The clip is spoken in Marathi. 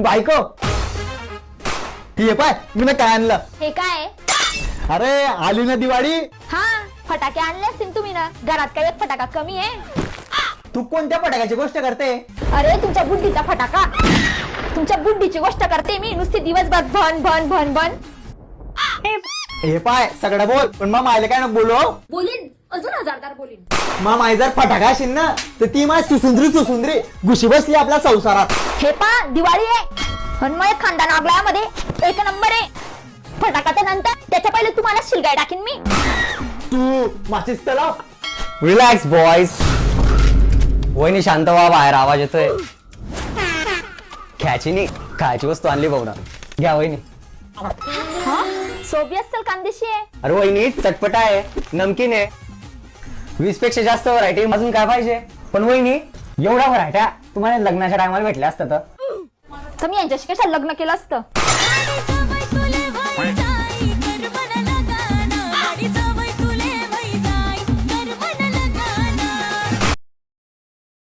बायको हे पाय मी ना काय आणलं. हे काय? अरे आली ना दिवाळी. हा, फटाके आणले असतील तुम्ही ना. घरात काय एक फटाका कमी आहे? तू कोणत्या फटाक्याची गोष्ट करते? अरे तुमच्या बुद्धीचा फटाका. तुमच्या बुद्धीची गोष्ट करते मी. नुसती दिवसभर भन भन भन भन. हे पाय सगळं बोल पण मग मायला काय नको बोलू. बोलीन अजून हजारदार बोलीन. मग माय जर फटाका असेल ना तर ती माय सुसुंदरी घुशी बसली आपल्या संसारात. हे पा दिवाळी आहे पण मग खानदान आगलामध्ये एक नंबर आहे. फटाकाच्या नंतर त्याच्या पहिले तुम्हाला शिलगाय टाकीन मी. तू माचीस तलाव. Relax boys. वहिनी शांत व्हा, बाहेर आवाज येतोय. ख्याची खायची वस्तू आणली भाऊ ना. घ्या वहिनी. हा, सोबी असेल कांदेशी आहे. अरे वहिनी चटपट आहे, नमकीन आहे. 20 पेक्षा जास्त व्हरायटी अजून काय पाहिजे. पण वहिनी एवढ्या व्हरायट्या तुम्हाला लग्नाच्या टायमाला भेटल्या असतात तर मी यांच्याशी कशा लग्न केलं असतं.